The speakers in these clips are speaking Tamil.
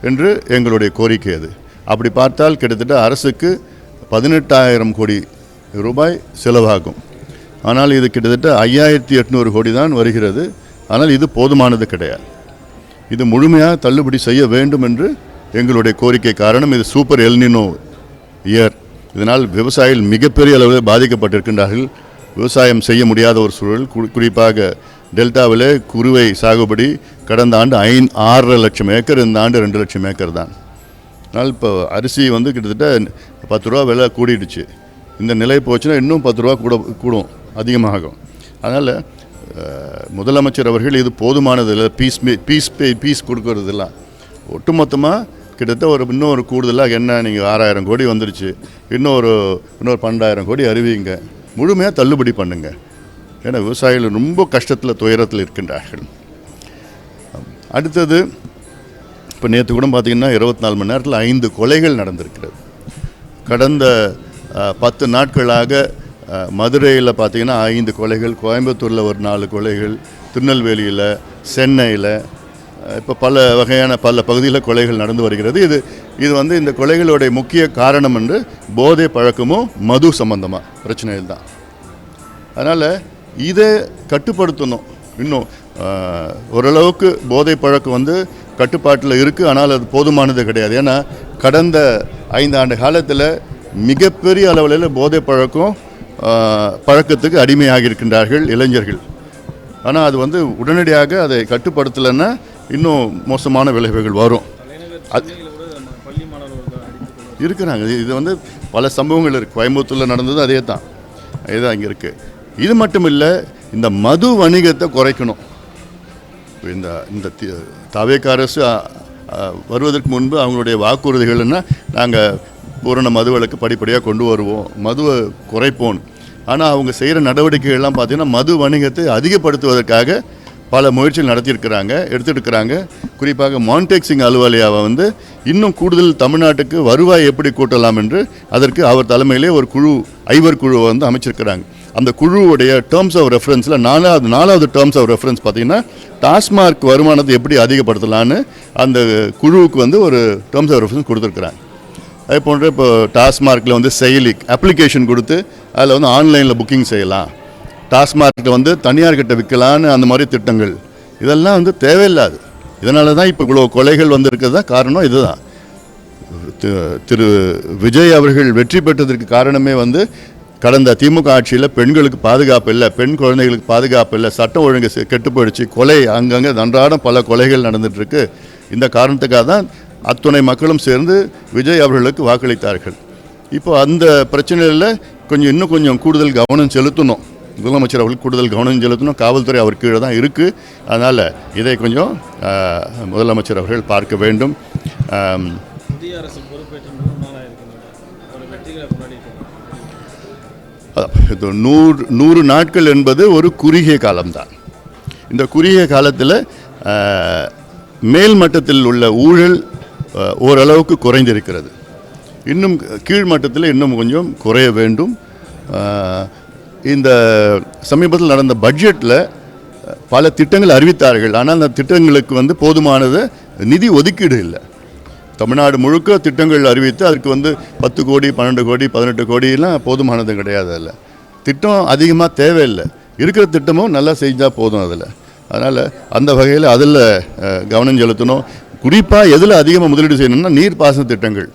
என்று எங்களுடைய கோரிக்கை. அது அப்படி பார்த்தால் கிட்டத்தட்ட அரசுக்கு 18,000 கோடி ரூபாய் செலவாகும். ஆனால் இது கிட்டத்தட்ட 5,800 கோடி தான் வருகிறது. ஆனால் இது போதுமானது கிடையாது. இது முழுமையாக தள்ளுபடி செய்ய வேண்டும் என்று எங்களுடைய கோரிக்கை. காரணம், இது சூப்பர் எல்னினோ இயர். இதனால் விவசாயிகள் மிகப்பெரிய அளவில் பாதிக்கப்பட்டிருக்கின்றார்கள். விவசாயம் செய்ய முடியாத ஒரு சூழல். குறிப்பாக டெல்டாவில் குறுவை சாகுபடி கடந்த ஆண்டு 6.5 லட்சம் ஏக்கர், இந்த ஆண்டு 2 லட்சம் ஏக்கர் தான். அதனால் இப்போ அரிசி கிட்டத்தட்ட 10 ரூபா விலை கூடிடுச்சு. இந்த நிலை போச்சுன்னா இன்னும் 10 ரூபா கூடும், அதிகமாகும். அதனால் முதலமைச்சர் அவர்கள் இது போதுமானது இல்லை, பீஸ் கொடுக்கறதில்ல. ஒட்டுமொத்தமாக கிட்டத்தட்ட இன்னொரு கூடுதலாக என்ன, நீங்கள் 6,000 கோடி வந்துருச்சு, இன்னொரு 12,000 கோடி அறிவிங்க, முழுமையாக தள்ளுபடி பண்ணுங்க. ஏன்னா விவசாயிகள் ரொம்ப கஷ்டத்தில் துயரத்தில் இருக்கின்றார்கள். அடுத்தது, இப்போ நேற்று கூட பார்த்திங்கன்னா 24 மணி நேரத்தில் 5 கொலைகள் நடந்திருக்கிறது. கடந்த 10 நாட்களாக மதுரையில் பார்த்திங்கன்னா 5 கொலைகள், கோயம்புத்தூரில் ஒரு 4 கொலைகள், திருநெல்வேலியில், சென்னையில், இப்போ பல வகையான பல பகுதியில் கொலைகள் நடந்து வருகிறது. இது இந்த கொலைகளுடைய முக்கிய காரணம் என்று போதை பழக்கமும் மது சம்பந்தமாக பிரச்சனைகள் தான். அதனால் இதை கட்டுப்படுத்தணும். இன்னும் ஓரளவுக்கு போதை பழக்கம் கட்டுப்பாட்டில் இருக்குது. ஆனால் அது போதுமானது கிடையாது. ஏன்னா கடந்த 5 ஆண்டு காலத்தில் மிகப்பெரிய அளவில் போதை பழக்கத்துக்கு அடிமையாக இருக்கின்றார்கள் இளைஞர்கள். ஆனால் அது உடனடியாக அதை கட்டுப்படுத்தலைன்னா இன்னும் மோசமான விளைவுகள் வரும். இருக்கிறாங்க. இது பல சம்பவங்கள் இருக்குது. கோயம்புத்தூரில் நடந்தது அதே தான், இதுதான் இங்கே இருக்குது. இது மட்டும் இல்லை, இந்த மது வணிகத்தை குறைக்கணும். இந்த தவேக அரசு வருவதற்கு முன்பு அவங்களுடைய வாக்குறுதிகள்னா, நாங்கள் பூரண மதுவிலக்கு படிப்படியாக கொண்டு வருவோம், மதுவை குறைப்போம். ஆனால் அவங்க செய்கிற நடவடிக்கைகள்லாம் பார்த்திங்கன்னா மது வணிகத்தை அதிகப்படுத்துவதற்காக பல முயற்சிகள் எடுத்துருக்கிறாங்க. குறிப்பாக மான்டேக் சிங் அலுவாலியாவை இன்னும் கூடுதல் தமிழ்நாட்டுக்கு வருவாய் எப்படி கூட்டலாம் என்று அதற்கு அவர் தலைமையிலே ஒரு குழு, ஐவர் குழுவை அமைச்சிருக்கிறாங்க. அந்த குழுவுடைய டேர்ம்ஸ் ஆஃப் ரெஃபரன்ஸில் நாலாவது டேர்ம்ஸ் ஆஃப் ரெஃபரன்ஸ் பார்த்திங்கன்னா டாஸ்மார்க் வருமானத்தை எப்படி அதிகப்படுத்தலான்னு அந்த குழுவுக்கு ஒரு டேர்ம்ஸ் ஆஃப் ரெஃபரன்ஸ் கொடுத்துருக்குறாங்க. அதே போன்று இப்போ டாஸ்மார்க்கில் செயலி அப்ளிகேஷன் கொடுத்து அதில் ஆன்லைனில் புக்கிங் செய்யலாம், டாஸ்மார்க்கில் தனியார்கிட்ட விற்கலான்னு அந்த மாதிரி திட்டங்கள், இதெல்லாம் தேவையில்லாது. இதனால தான் இப்போ இவ்வளோ கொலைகள் வந்திருக்கிறது தான் காரணம். இதுதான் திரு விஜய் அவர்கள் வெற்றி பெற்றதற்கு காரணமே கடந்த திமுக ஆட்சியில் பெண்களுக்கு பாதுகாப்பு இல்லை, பெண் குழந்தைகளுக்கு பாதுகாப்பு இல்லை, சட்டம் ஒழுங்கு கெட்டு போயிடுச்சு, கொலை அங்கங்கே அன்றாடம் பல கொலைகள் நடந்துகிட்ருக்கு. இந்த காரணத்துக்காக தான் அத்துணை மக்களும் சேர்ந்து விஜய் அவர்களுக்கு வாக்களித்தார்கள். இப்போ அந்த பிரச்சனையில் இன்னும் கொஞ்சம் கூடுதல் கவனம் செலுத்தணும். முதலமைச்சர் அவர்களுக்கு கூடுதல் கவனம் செலுத்தணும். காவல்துறை அவர் கீழே தான் இருக்குது. அதனால் இதை கொஞ்சம் முதலமைச்சர் அவர்கள் பார்க்க வேண்டும். மத்திய அரசு பொறுப்பேற்ற 100 நாட்கள் என்பது ஒரு குறுகிய காலம்தான். இந்த குறுகிய காலத்தில் மேல் மட்டத்தில் உள்ள ஊழல் ஓரளவுக்கு குறைந்திருக்கிறது. இன்னும் கீழ்மட்டத்தில் இன்னும் கொஞ்சம் குறைய வேண்டும். இந்த சமீபத்தில் நடந்த பட்ஜெட்டில் பல திட்டங்கள் அறிவித்தார்கள். ஆனால் அந்த திட்டங்களுக்கு போதுமானது நிதி ஒதுக்கீடு இல்லை. தமிழ்நாடு முழுக்க திட்டங்கள் அறிவித்து அதுக்கு 10 கோடி 12 கோடி 18 கோடியெல்லாம் போதுமானது கிடையாது. அதில் திட்டம் அதிகமாக தேவையில்லை. இருக்கிற திட்டமும் நல்லா செஞ்சால் போதும் அதில். அதனால் அந்த வகையில் அதில் கவனம் செலுத்தணும். குறிப்பாக எதில் அதிகமாக முதலீடு செய்யணும்னா நீர்ப்பாசன திட்டங்கள்.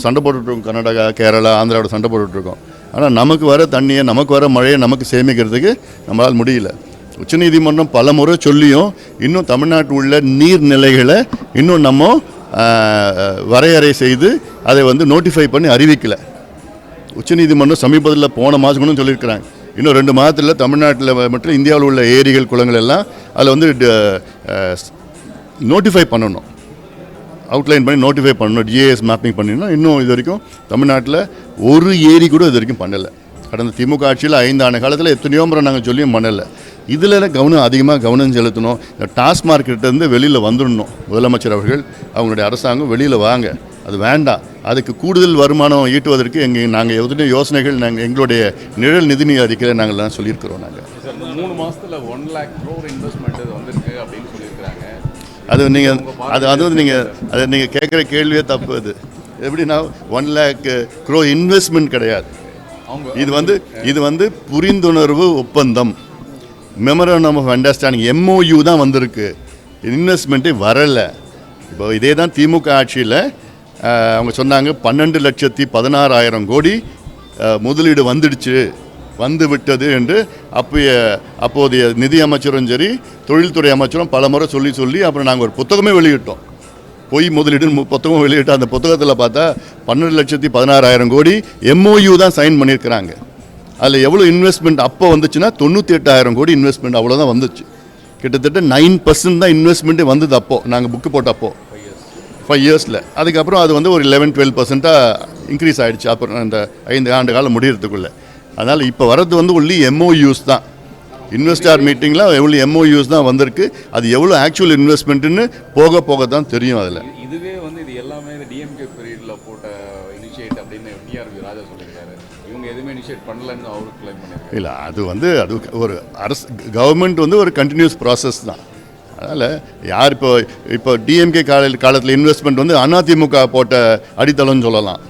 சண்டை போட்டுட்ருக்கோம், கர்நாடகா, கேரளா, ஆந்திராவோட சண்டை போட்டுட்ருக்கோம். ஆனால் நமக்கு வர தண்ணியை, நமக்கு வர மழையை நமக்கு சேமிக்கிறதுக்கு நம்மளால் முடியல. உச்சநீதிமன்றம் பல முறை சொல்லியும் இன்னும் தமிழ்நாட்டில் உள்ள நீர்நிலைகளை இன்னும் நம்ம வரையறை செய்து அதை நோட்டிஃபை பண்ணி அறிவிக்கலை. உச்சநீதிமன்றம் சமீபத்தில் போன மாதம் கூட சொல்லியிருக்கிறாங்க, இன்னும் 2 மாதத்தில் தமிழ்நாட்டில் மற்றும் இந்தியாவில் உள்ள ஏரிகள் குளங்கள் எல்லாம் அதில் நோட்டிஃபை பண்ணணும், அவுட்லைன் பண்ணி நோட்டிஃபை பண்ணணும், ஜிஏஎஸ் மேப்பிங் பண்ணிடணும். இன்னும் இது வரைக்கும் தமிழ்நாட்டில் ஒரு ஏரி கூட இது வரைக்கும் பண்ணலை. கடந்த திமுக ஆட்சியில் 5 ஆண்டு காலத்தில் எத்தனையோ முறை நாங்கள் சொல்லியும் பண்ணலை. இதில் அதிகமாக கவனம் செலுத்தணும். இந்த டாஸ்மார்க்கிட்டேருந்து வெளியில் வந்துடணும். முதலமைச்சர் அவர்கள், அவங்களுடைய அரசாங்கம் வெளியில் வாங்க, அது வேண்டாம். அதுக்கு கூடுதல் வருமானம் ஈட்டுவதற்கு நாங்கள் எத்தனையோ யோசனைகள் எங்களுடைய நிழல் நிதி அறிக்கையில் நாங்கள் தான் சொல்லியிருக்கிறோம். நாங்கள் 3 மாதத்தில் 1 lakh crore இன்வெஸ்ட்மெண்ட் வந்திருக்கு அப்படின்னு சொல்லியிருக்கிறாங்க. அது நீங்கள் அது நீங்கள் கேட்குற கேள்வியே தப்பு. அது எப்படின்னா 1 lakh crore இன்வெஸ்ட்மெண்ட் கிடையாது. இது வந்து புரிந்துணர்வு ஒப்பந்தம், மெமரண்டம் ஆஃப் அண்டர்ஸ்டாண்டிங், MOU தான் வந்திருக்கு. இன்வெஸ்ட்மெண்ட்டே வரலை. இப்போ இதே தான் திமுக ஆட்சியில் அவங்க சொன்னாங்க 12,16,000 கோடி முதலீடு வந்து விட்டது என்று அப்போதைய நிதி அமைச்சரும் சரி தொழில்துறை அமைச்சரும் பல முறை சொல்லி அப்புறம் நாங்கள் ஒரு புத்தகமே வெளியிட்டோம். பொய் முதலீடுன்னு புத்தகம் வெளியிட்டோம். அந்த புத்தகத்தில் பார்த்தா 12,16,000 கோடி MOU தான் சைன் பண்ணியிருக்கிறாங்க. அதில் எவ்வளோ இன்வெஸ்ட்மெண்ட் அப்போ வந்துச்சுன்னா 98,000 கோடி இன்வெஸ்ட்மெண்ட் அவ்வளோதான் வந்துச்சு. கிட்டத்தட்ட 9% தான் இன்வெஸ்ட்மெண்ட்டே வந்தது அப்போது நாங்கள் புக்கு போட்டப்போ 5 இயர்ஸில். அதுக்கப்புறம் அது வந்து ஒரு 11-12% இன்க்ரீஸ் ஆகிடுச்சு அப்புறம் அந்த 5 ஆண்டு காலம் முடிகிறதுக்குள்ளே. அதனால் இப்போ வர்றது வந்து ஒன்லி MOUs தான். இன்வெஸ்டார் மீட்டிங்கில் எவ்வளோ MOUs தான் வந்திருக்கு. அது எவ்வளோ ஆக்சுவல் இன்வெஸ்ட்மெண்ட்டுன்னு போக தான் தெரியும். அதில் இதுவே வந்து இது எல்லாமே டிஎம்கே பீரியடில் போட்ட இனிஷியேட் அப்படின்னு டிஆர்பி ராஜா சொல்லியிருக்காரு. இவங்க எதுவுமே இனிஷியேட் பண்ணலன்னு அவருக்கு கிளைம் பண்ணியிருக்காரு. இல்லை, அது ஒரு அரசு கவர்மெண்ட் வந்து ஒரு கண்டினியூஸ் ப்ராசஸ் தான். அதனால் யார் இப்போ டிஎம்கே காலத்தில் இன்வெஸ்ட்மெண்ட் வந்து அதிமுக போட்ட அடித்தளம்னு சொல்லலாம்.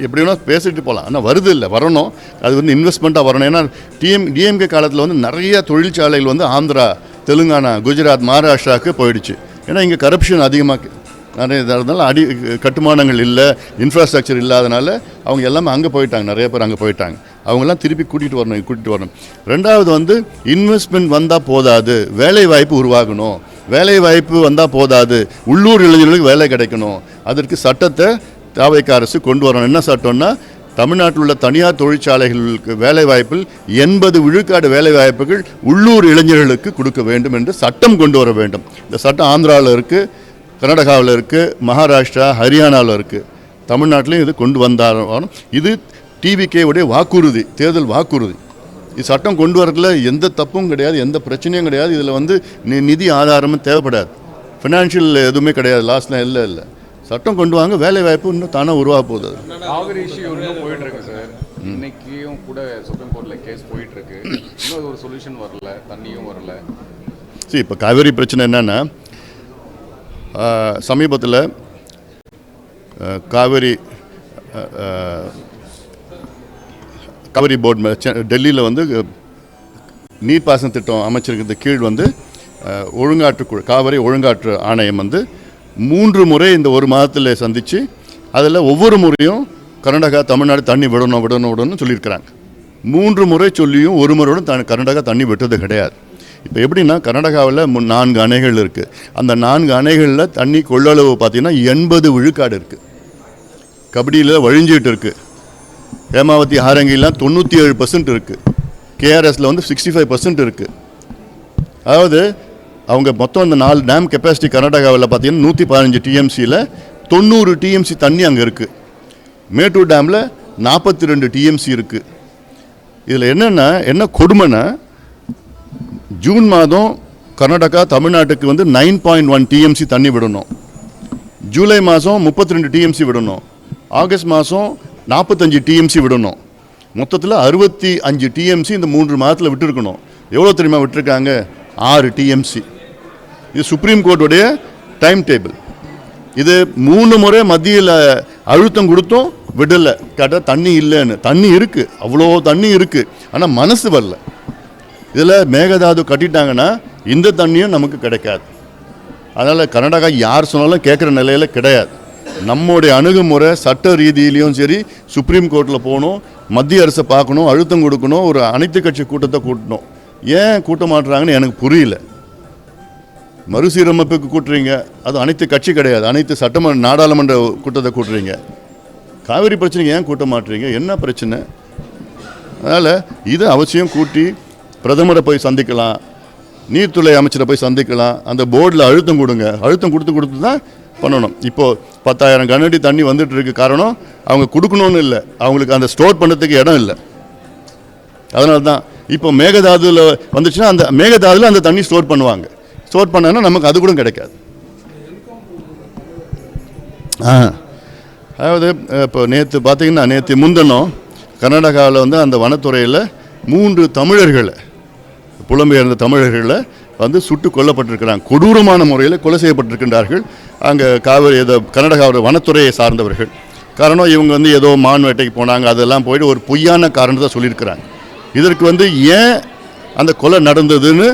எப்படி வேணால் பேசிட்டு போகலாம். ஆனால் வருது இல்லை, வரணும். அது வந்து இன்வெஸ்ட்மெண்ட்டாக வரணும். ஏன்னா டிஎம்கே காலத்தில் வந்து நிறைய தொழிற்சாலைகள் வந்து ஆந்திரா, தெலுங்கானா, குஜராத், மகாராஷ்டிராவுக்கு போயிடுச்சு. ஏன்னா இங்கே கரப்ஷன் அதிகமாக நிறைய இருந்தாலும் கட்டுமானங்கள் இல்லை, இன்ஃப்ராஸ்ட்ரக்சர் இல்லாதனால அவங்க எல்லாமே அங்கே போயிட்டாங்க. நிறைய பேர் அங்கே போயிட்டாங்க. அவங்கெல்லாம் திருப்பி கூட்டிகிட்டு வரணும். ரெண்டாவது வந்து இன்வெஸ்ட்மெண்ட் வந்தால் போதாது, வேலை வாய்ப்பு உருவாகணும். வேலை வாய்ப்பு வந்தால் போதாது, உள்ளூர் இளைஞர்களுக்கு வேலை கிடைக்கணும். அதற்கு சட்டத்தை தாவேக்கா அரசு கொண்டு வரணும். என்ன சட்டம்னா, தமிழ்நாட்டில் உள்ள தனியார் தொழிற்சாலைகளுக்கு வேலை வாய்ப்பில் 80 விழுக்காடு வேலை வாய்ப்புகள் உள்ளூர் இளைஞர்களுக்கு கொடுக்க வேண்டும் என்று சட்டம் கொண்டு வர வேண்டும். இந்த சட்டம் ஆந்திராவில் இருக்குது, கர்நாடகாவில் இருக்குது, மகாராஷ்டிரா, ஹரியானாவில் இருக்குது. தமிழ்நாட்டிலையும் இது கொண்டு வந்தாலும் இது டிவிகேவுடைய வாக்குறுதி, தேர்தல் வாக்குறுதி. இது சட்டம் கொண்டு வரதுல எந்த தப்பும் கிடையாது, எந்த பிரச்சனையும் கிடையாது. இதில் வந்து நிதி ஆதாரமும் தேவைப்படாது, ஃபினான்ஷியல் எதுவுமே கிடையாது, லாஸ்ட்லாம் இல்லை. சட்டம் கொண்டு வாங்க, வேலை வாய்ப்பு இன்னும் தானாக உருவாக போகுது. காவிரி இஷ்யூ இன்னும் போயிட்டு இருக்கு சார். இன்னைக்கும் கூட சுப்ரீம் கோர்ட்ல கேஸ் போயிட்டு இருக்கு. இன்னும் ஒரு சொல்யூஷன் வரல, தண்ணியும் வரல. சரி, இப்போ காவிரி பிரச்சனை என்னன்னா, சமீபத்தில் காவிரி போர்டு டெல்லியில் வந்து நீர்ப்பாசன திட்டம் அமைச்சிருக்கிறது கீழ் வந்து காவிரி ஒழுங்காற்று ஆணையம் வந்து 3 முறை இந்த 1 மாதத்தில் சந்தித்து அதில் ஒவ்வொரு முறையும் கர்நாடகா, தமிழ்நாடு தண்ணி விடணும் சொல்லியிருக்கிறாங்க. 3 முறை சொல்லியும் 1 முறையோட கர்நாடகா தண்ணி விட்டது கிடையாது. இப்போ எப்படின்னா, கர்நாடகாவில் 4 அணைகள் இருக்குது. அந்த 4 அணைகளில் தண்ணி கொள்ளளவு பார்த்திங்கன்னா 80 விழுக்காடு இருக்குது. கபடியில் வழிஞ்சிட்டு இருக்குது. ஹேமாவதி, ஹாரங்கிலாம் 97% இருக்குது. கேஆர்எஸில் வந்து 65% இருக்குது. அதாவது அவங்க மொத்தம் இந்த 4 டேம் கெப்பாசிட்டி கர்நாடகாவில் பார்த்தீங்கன்னா 115 TMCயில் 90 TMC தண்ணி அங்கே இருக்குது. மேட்டூர் டேமில் 42 TMC இருக்குது. இதில் என்ன கொடுமைன்னா, ஜூன் மாதம் கர்நாடகா தமிழ்நாட்டுக்கு வந்து 9.1 TMC தண்ணி விடணும். ஜூலை மாதம் 32 TMC விடணும். ஆகஸ்ட் மாதம் 45 TMC விடணும். மொத்தத்தில் 65 TMC இந்த 3 மாதத்தில் விட்டுருக்கணும். எவ்வளோ தெரியுமா விட்டுருக்காங்க? 6 TMC. இது சுப்ரீம் கோர்ட்டுடைய டைம் டேபிள். இது 3 முறை மத்தியில் அழுத்தம் கொடுத்தும் விடலை. கேட்டால் தண்ணி இல்லைன்னு. தண்ணி இருக்குது, அவ்வளோ தண்ணி இருக்குது, ஆனால் மனசு வரல. இதில் மேகதாது கட்டிட்டாங்கன்னா இந்த தண்ணியும் நமக்கு கிடைக்காது. அதனால் கர்நாடகா யார் சொன்னாலும் கேட்குற நிலையில் கிடையாது. நம்முடைய அணுகுமுறை சட்ட ரீதியிலையும் சரி, சுப்ரீம் கோர்ட்டில் போகணும், மத்திய அரசை பார்க்கணும், அழுத்தம் கொடுக்கணும், ஒரு அனைத்து கட்சி கூட்டத்தை கூட்டணும். ஏன் கூட்ட மாட்டுறாங்கன்னு எனக்கு புரியல. மறுசீரமைப்புக்கு கூட்டுறீங்க, அது அனைத்து கட்சி கிடையாது, அனைத்து நாடாளுமன்ற கூட்டத்தை கூட்டுறீங்க. காவிரி பிரச்சனைக்கு ஏன் கூட்ட மாட்டுறீங்க? என்ன பிரச்சனை? அதனால் இது அவசியம் கூட்டி பிரதமரை போய் சந்திக்கலாம், நீர்த்துறை அமைச்சரை போய் சந்திக்கலாம். அந்த போர்டில் அழுத்தம் கொடுங்க. அழுத்தம் கொடுத்து தான் பண்ணணும். இப்போது 10,000 கனஅடி தண்ணி வந்துட்டு இருக்கு. காரணம், அவங்க கொடுக்கணும்னு இல்லை, அவங்களுக்கு அந்த ஸ்டோர் பண்ணுறதுக்கு இடம் இல்லை. அதனால தான் இப்போ மேகதாதுவில் வந்துச்சுன்னா அந்த மேகதாதுவில் அந்த தண்ணி ஸ்டோர் பண்ணுவாங்க. ஸ்டோர் பண்ணாங்கன்னா நமக்கு அது கூட கிடைக்காது. அதாவது இப்போ நேற்று பார்த்தீங்கன்னா, நேற்று முந்தினம் கர்நாடகாவில் வந்து அந்த வனத்துறையில் 3 தமிழர்களை, புலம்பெயர்ந்த தமிழர்களை வந்து சுட்டு கொல்லப்பட்டிருக்கிறாங்க. கொடூரமான முறையில் கொலை செய்யப்பட்டிருக்கின்றார்கள். அங்கே கர்நாடகாவோட வனத்துறையை சார்ந்தவர்கள். காரணம் இவங்க வந்து ஏதோ மான் வேட்டைக்கு போனாங்க, அதெல்லாம் போயிட்டு ஒரு பொய்யான காரணத்தை சொல்லியிருக்கிறாங்க. இதற்கு வந்து ஏன் அந்த கொலை நடந்ததுன்னு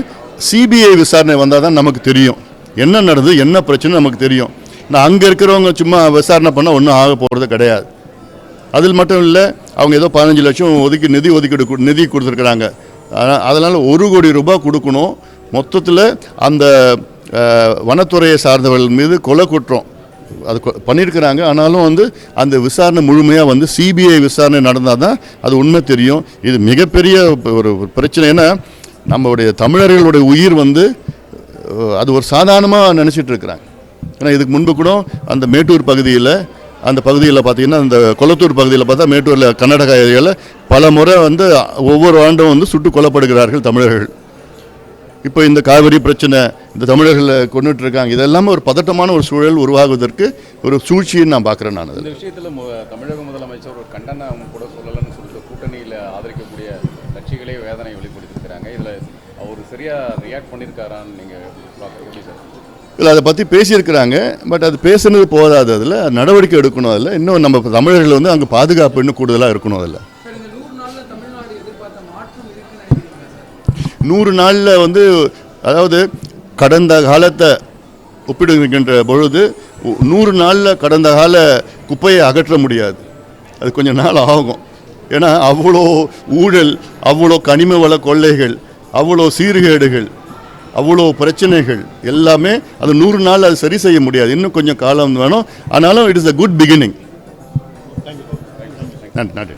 சிபிஐ விசாரணை வந்தால் தான் நமக்கு தெரியும். என்ன நடந்தது, என்ன பிரச்சனை நமக்கு தெரியும். நான் அங்கே இருக்கிறவங்க சும்மா விசாரணை பண்ணால் ஒன்றும் ஆக போகிறது கிடையாது. அதில் மட்டும் இல்லை, அவங்க ஏதோ 15 லட்சம் நிதி கொடுத்துருக்குறாங்க. அதனால் 1 கோடி ரூபாய் கொடுக்கணும். மொத்தத்தில் அந்த வனத்துறையை சார்ந்தவர்கள் மீது கொலை குற்றம் அது பண்ணியிருக்கிறாங்க. ஆனாலும் வந்து அந்த விசாரணை முழுமையாக வந்து சிபிஐ விசாரணை நடந்தால் தான் அது உண்மை தெரியும். இது மிகப்பெரிய ஒரு பிரச்சனை. ஏன்னா நம்மளுடைய தமிழர்களுடைய உயிர் வந்து அது ஒரு சாதாரணமாக நினச்சிட்டு இருக்கிறாங்க. ஏன்னா இதுக்கு முன்பு கூட அந்த மேட்டூர் பகுதியில் பார்த்தீங்கன்னா அந்த கொளத்தூர் பகுதியில் பார்த்தா மேட்டூரில் கர்நாடகா ஏரியாவில் பல முறை வந்து ஒவ்வொரு ஆண்டும் வந்து சுட்டு கொல்லப்படுகிறார்கள் தமிழர்கள். இப்போ இந்த காவிரி பிரச்சனை இந்த தமிழர்களை கொண்டுட்டு இருக்காங்க. இதெல்லாமே ஒரு பதட்டமான ஒரு சூழல் உருவாகுவதற்கு ஒரு சூழ்ச்சின்னு நான் பார்க்குறேன். நான் இந்த விஷயத்தில் தமிழக முதலமைச்சர் ஒரு கண்டனம் கூட சொல்லலன்னு சொல்லிட்டு கூட்டணியில் ஆதரிக்கக்கூடிய கட்சிகளே வேதனை வெளிப்படுத்திருக்கிறாங்க. இதில் அவர் சரியாக ரியாக்ட் பண்ணியிருக்காரான்னு நீங்கள் பார்க்குறீங்க சார்? இல்லை, அதை பற்றி பேசியிருக்கிறாங்க. பட் அது பேசுனது போதாது. அதில் நடவடிக்கை எடுக்கணும். அதில் இன்னும் நம்ம தமிழர்கள் வந்து அங்கே பாதுகாப்பு இன்னும் கூடுதலாக இருக்கணும். அதில் 100 நாளில் வந்து அதாவது கடந்த காலத்தை ஒப்பிடுகின்ற பொழுது 100 நாளில் கடந்த கால குப்பையை அகற்ற முடியாது. அது கொஞ்சம் நாள் ஆகும். ஏன்னா அவ்வளோ ஊழல், அவ்வளோ கனிம வள கொள்ளைகள், அவ்வளோ சீர்கேடுகள், அவ்வளோ பிரச்சனைகள் எல்லாமே அது 100 நாள் அது சரி செய்ய முடியாது. இன்னும் கொஞ்சம் காலம் வேணும். ஆனாலும் it is a good beginning. நன்றி.